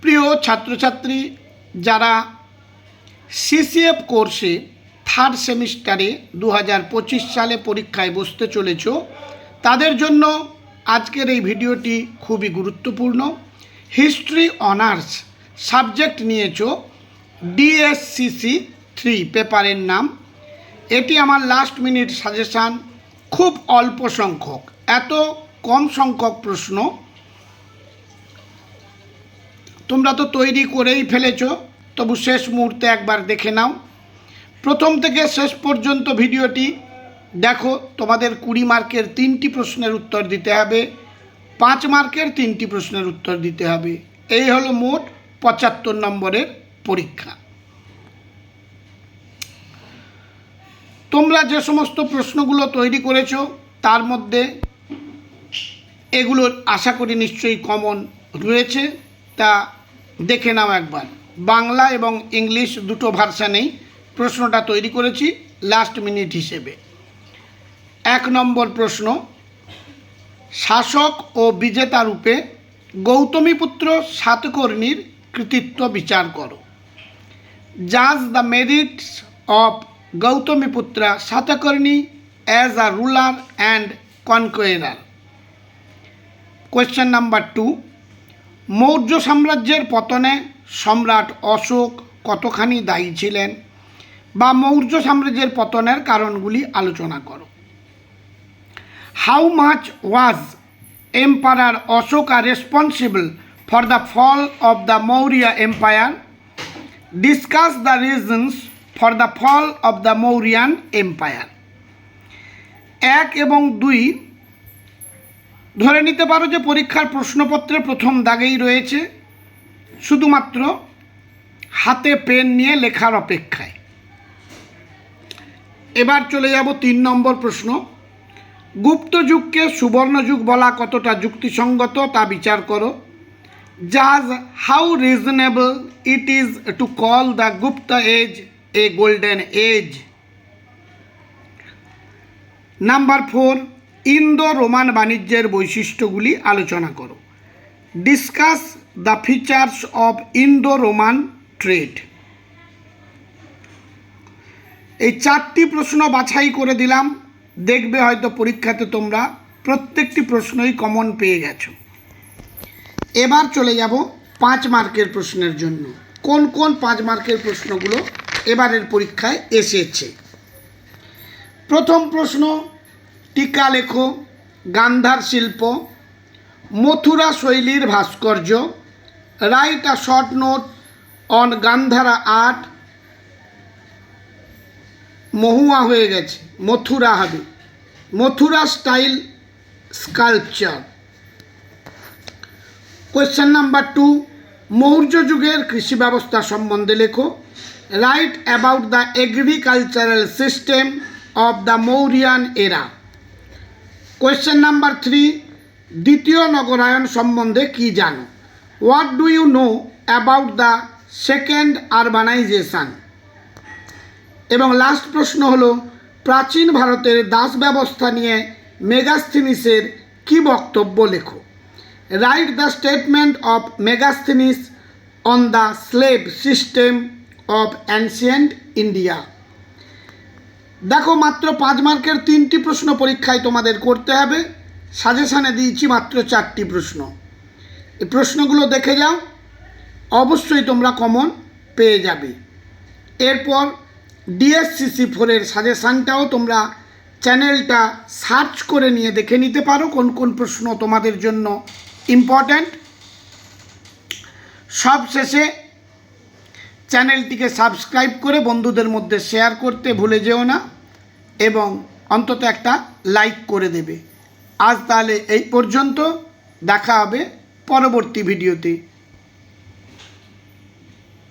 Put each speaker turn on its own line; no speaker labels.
প্রিয় ছাত্রছাত্রী, যারা সিসিএফ কোর্সে থার্ড সেমিস্টারে 2025 সালে পরীক্ষায় বসতে চলেছ, তাদের জন্য আজকের এই ভিডিওটি খুবই গুরুত্বপূর্ণ। হিস্ট্রি অনার্স সাবজেক্ট নিয়েছ, ডিএসসিসি 3 পেপারের নাম। এটি আমার লাস্ট মিনিট সাজেশান। খুব অল্প সংখ্যক, এত কম সংখ্যক প্রশ্ন তোমরা তো তৈরি করেই ফেলেছ, তবু শেষ মুহূর্তে একবার দেখে নাও। প্রথম থেকে শেষ পর্যন্ত ভিডিওটি দেখো। তোমাদের 20 মার্কের 3টি প্রশ্নের উত্তর দিতে হবে, 5 মার্কের 3টি প্রশ্নের উত্তর দিতে হবে। এই হলো মোট 75 নম্বরের পরীক্ষা। তোমরা যে সমস্ত প্রশ্নগুলো তৈরি করেছো তার মধ্যে এগুলোর আশা করি নিশ্চয়ই কমন রয়েছে, তা দেখে নাও একবার। বাংলা এবং ইংলিশ দুটো ভার্সানেই প্রশ্নটা তৈরি করেছি লাস্ট মিনিট হিসেবে। 1 নম্বর প্রশ্ন, শাসক ও বিজেতা রূপে গৌতমীপুত্র সাতকর্ণীর কৃতিত্ব বিচার করো। জাজ the merits of Gautamiputra Satakarni as a ruler and conqueror. Question number 2, Maurya সাম্রাজ্যের পতনে সম্রাট অশোক কতখানি দায়ী ছিলেন, বা মৌর্য সাম্রাজ্যের পতনের কারণগুলি আলোচনা করো। How much was emperor Ashoka responsible for the fall of the Maurya empire. Discuss the reasons for the fall of the Mauryan empire. 1 এবং 2 ধরে নিতে পারো যে পরীক্ষার প্রশ্নপত্রে প্রথম দাগেই রয়েছে, শুধুমাত্র হাতে পেন নিয়ে লেখার অপেক্ষায়। এবার চলে যাব 3 নম্বর প্রশ্ন, গুপ্ত যুগকে সুবর্ণ যুগ বলা কতটা যুক্তিসঙ্গত তা বিচার করো। জাজ how reasonable it is to call the Gupta age a golden age. Number 4, Indo Roman বাণিজ্যের বৈশিষ্ট্যগুলি আলোচনা করো। Discuss the features of Indo Roman trade. এই 4টি প্রশ্ন বাছাই করে দিলাম, দেখবে হয়তো পরীক্ষাতে তোমরা প্রত্যেকটি প্রশ্নই কমন পেয়ে গেছো। এবার চলে যাব 5 মার্কের প্রশ্নের জন্য। কোন কোন 5 মার্কের প্রশ্নগুলো এবারের পরীক্ষায় এসেছে। প্রথম প্রশ্ন, টিকা লেখো, গান্ধার শিল্প, মথুরা শৈলীর ভাস্কর্য। Write a short note on Gandhara art. মহুয়া হয়ে গেছে, মথুরা হবে, Mathura style sculpture. Question number 2, Maurya যুগের কৃষি ব্যবস্থা সম্বন্ধে লেখো। Write about the agricultural system of the Mauryan era. Question number 3, দ্বিতীয় নগরায়ন সম্বন্ধে কি জানো। What do you know about the second urbanization. এবং লাস্ট প্রশ্ন হলো, প্রাচীন ভারতের দাস ব্যবস্থা নিয়ে মেগাস্থিনিসের কি বক্তব্য লেখো। Write the statement of Megasthenes on the slave system of ancient India. দেখো, মাত্র 5 মার্কের 3টি প্রশ্ন পরীক্ষায় তোমাদের করতে হবে। সাজেশানে দিয়েছি মাত্র 4টি প্রশ্ন। এই প্রশ্নগুলো দেখে যাও, অবশ্যই তোমরা কমন পেয়ে যাবে। এরপর ডিএসসিসি 4-এর সাজেশানটাও তোমরা চ্যানেলটা সার্চ করে নিয়ে দেখে নিতে পারো কোন কোন প্রশ্ন তোমাদের জন্য ইম্পর্ট্যান্ট। সব শেষে চ্যানেলটিকে সাবস্ক্রাইব করে বন্ধুদের মধ্যে শেয়ার করতে ভুলে যেও না, এবং অন্তত একটা লাইক করে দেবে। আজ তাহলে এই পর্যন্ত, দেখা হবে পরবর্তী ভিডিওতে।